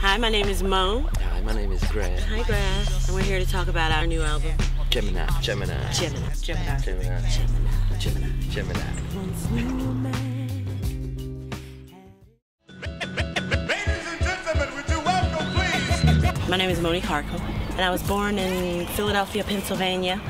Hi, my name is Mo. Hi, my name is Grazz. Hi, Grazz. And we're here to talk about our new album. Gemini. Gemini. Gemini. Gemini. Gemini. Gemini. My name is Monique Harcum, and I was born in Philadelphia, Pennsylvania.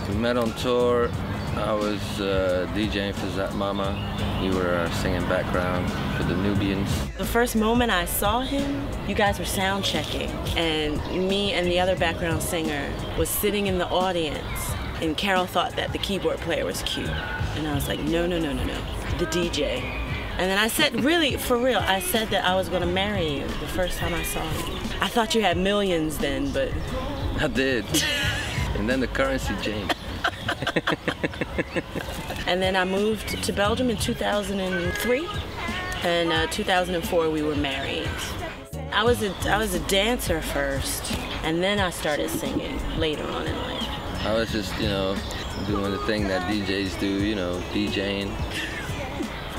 We met on tour. I was DJing for Zat Mama. You were singing background for the Nubians. The first moment I saw him, you guys were sound checking, and me and the other background singer was sitting in the audience, and Carol thought that the keyboard player was cute. And I was like, no, no, no, no, no, the DJ. And then I said, really, for real, I said that I was going to marry you the first time I saw you. I thought you had millions then, but... I did. And then the currency changed. And then I moved to Belgium in 2003, and 2004 we were married. I was a dancer first, and then I started singing later on in life. I was just, doing the thing that DJs do, DJing,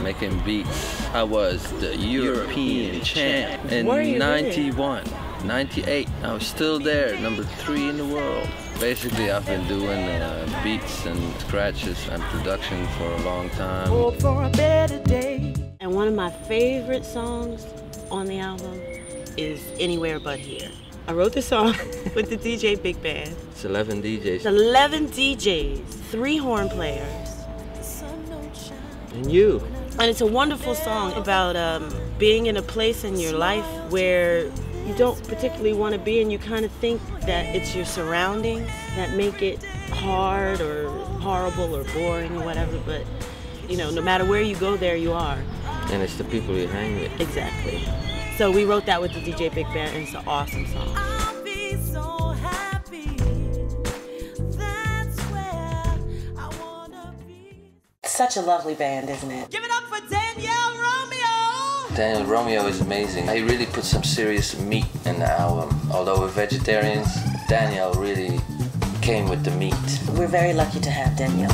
making beats. I was the European champ in 91, 98. I was still there, number 3 in the world. Basically, I've been doing beats and scratches and production for a long time. Hope for a better day. And one of my favorite songs on the album is Anywhere But Here. I wrote this song with the DJ Big Band. It's 11 DJs. 11 DJs, 3 horn players. And you. And it's a wonderful song about being in a place in your life where you don't particularly want to be, and you kind of think that it's your surroundings that make it hard or horrible or boring or whatever, but no matter where you go, there you are. And it's the people you hang with. Exactly. So we wrote that with the DJ Big Band, and it's an awesome song. I'll be so happy. That's where I wanna be. Such a lovely band, isn't it? Give it up for Daniel Romeo! Daniel Romeo is amazing. He really put some serious meat in the album. Although we're vegetarians, Daniel really came with the meat. We're very lucky to have Daniel.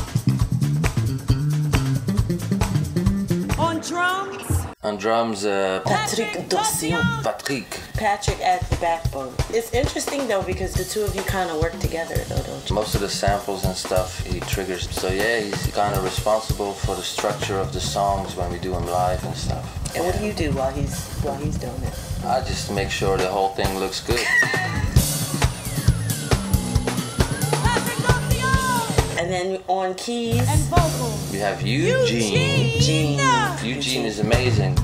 On drums? On drums, Patrick Dossier. Patrick at the backbone. It's interesting though because the two of you kind of work together though, don't you? Most of the samples and stuff he triggers. So yeah, he's kind of responsible for the structure of the songs when we do them live and stuff. And what do you do while he's doing it? I just make sure the whole thing looks good. And then on keys and vocals, we have Eugene. Eugene is amazing.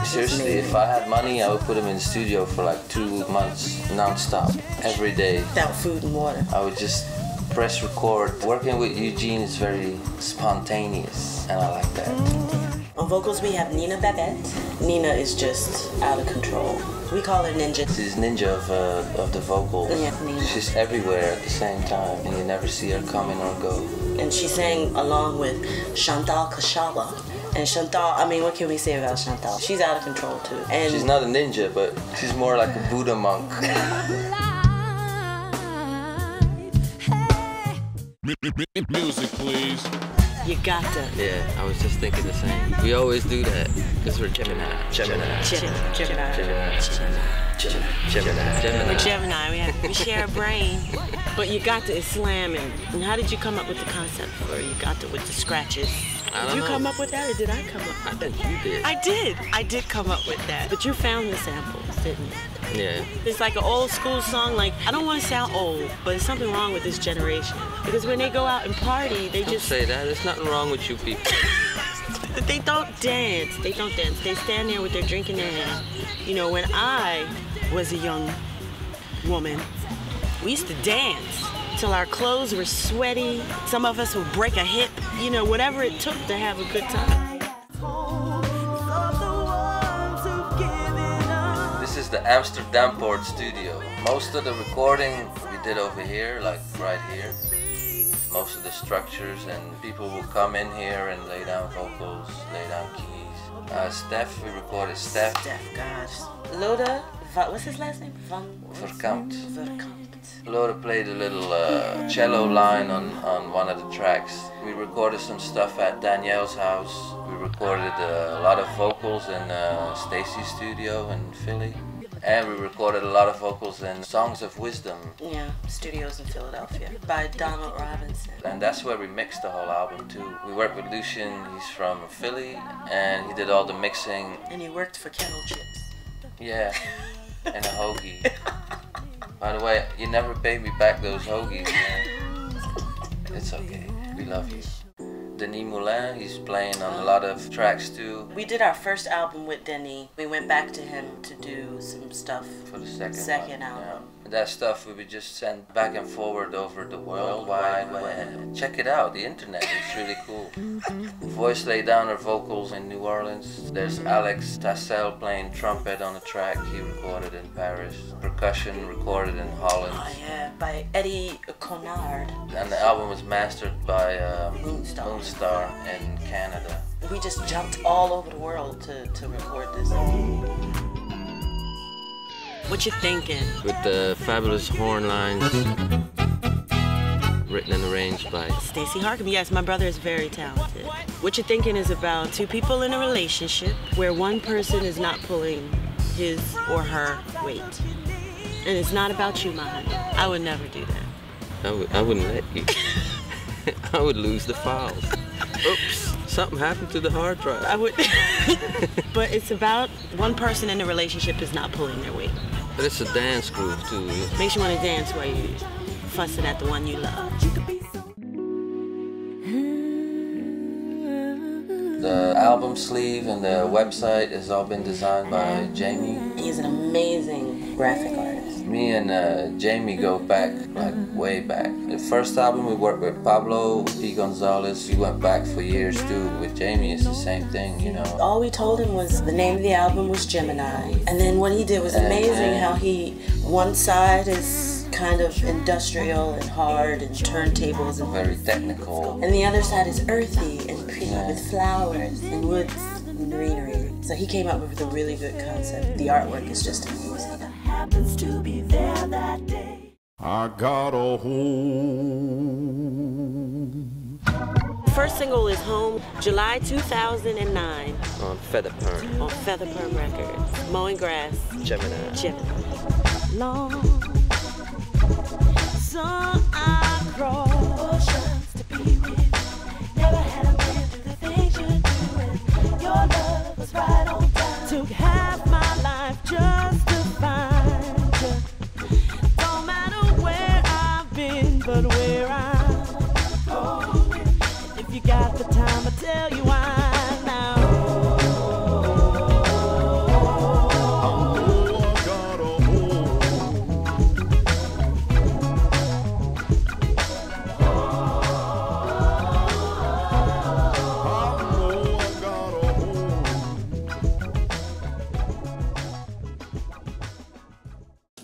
Seriously, if I had money, I would put him in the studio for like 2 months, non-stop, every day. Without food and water. I would just press record. Working with Eugene is very spontaneous, and I like that. On vocals, we have Nina Babette. Nina is just out of control. We call her Ninja. She's ninja of the vocals. Yeah, Nina. She's everywhere at the same time, and you never see her coming or go. And she sang along with Chantal Kashala. And Chantal, what can we say about Chantal? She's out of control too. And she's not a ninja, but she's more like a Buddha monk. Music, please. You got to. Yeah, I was just thinking the same. We always do that because we're Gemini. We're Gemini. We share a brain. But you got to is slamming. And how did you come up with the concept for you got to with the scratches? Did you come up with that, or did I come up with that? I think you did. I did come up with that. But you found the samples, didn't you? Yeah. It's like an old school song. Like, I don't want to sound old, but there's something wrong with this generation. Because when they go out and party, they Don't say that. There's nothing wrong with you people. They don't dance. They don't dance. They stand there with their drink in their hand. When I was a young woman, we used to dance till our clothes were sweaty. Some of us would break a hip. Whatever it took to have a good time. This is the Amsterdam Port studio. Most of the recording we did over here, like right here. Most of the structures, and people will come in here and lay down vocals, lay down keys. Steph, we recorded Steph. Gosh. Loda, what's his last name? Verkampt. Verkampt. Loda played a little cello line on one of the tracks. We recorded some stuff at Danielle's house. We recorded a lot of vocals in Stacy's studio in Philly. And we recorded a lot of vocals in Songs of Wisdom. Yeah, studios in Philadelphia by Donald Robinson. And that's where we mixed the whole album too. We worked with Lucian, he's from Philly, and he did all the mixing. And he worked for Kettle Chips. Yeah, and a hoagie. By the way, you never paid me back those hoagies, man. It's okay, we love you. Denis Moulin, he's playing on a lot of tracks too. We did our first album with Denis. We went back to him to do some stuff For the second album. Yeah. That stuff we would just send back and forward over the World Wide Web. Check it out, the internet, it's really cool. Voice laid down her vocals in New Orleans. There's Alex Tassel playing trumpet on a track he recorded in Paris. Percussion recorded in Holland. Oh yeah, by Eddie Conard. And the album was mastered by Moonstar in Canada. We just jumped all over the world to record this. What you thinking? With the fabulous horn lines, written and arranged by Stacey Harkham. Yes, my brother is very talented. What you thinking is about two people in a relationship where one person is not pulling his or her weight. And it's not about you, man. I would never do that. I wouldn't let you. I would lose the files. Oops, something happened to the hard drive. I would. But it's about one person in the relationship is not pulling their weight. But it's a dance groove too. Makes you want to dance while you fussing at the one you love. The album sleeve and the website has all been designed by Jamie. He's an amazing graphic artist. Me and Jamie go back, like way back. The first album we worked with Pablo P. Gonzalez. We went back for years too. With Jamie, it's the same thing, you know. All we told him was the name of the album was Gemini. And then what he did was amazing, how one side is kind of industrial and hard and turntables and very technical. And the other side is earthy and pretty with flowers and woods and greenery. So he came up with a really good concept. The artwork is just amazing. Happens to be there that day. I got a home. First single is Home, July 2009. On Featherperm. On Featherperm Records. Mo&Grazz. Gemini. Long. So I cross oceans to be with you. Never had a man do the things you're doing. Your love was right on time. Took half my life just to find you. Don't matter where I've been, but where I'm going. If you got the time, I'll tell you why now.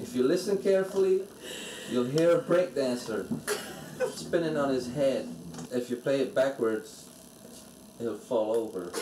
If you listen carefully, you'll hear a breakdancer spinning on his head. If you play it backwards, he'll fall over.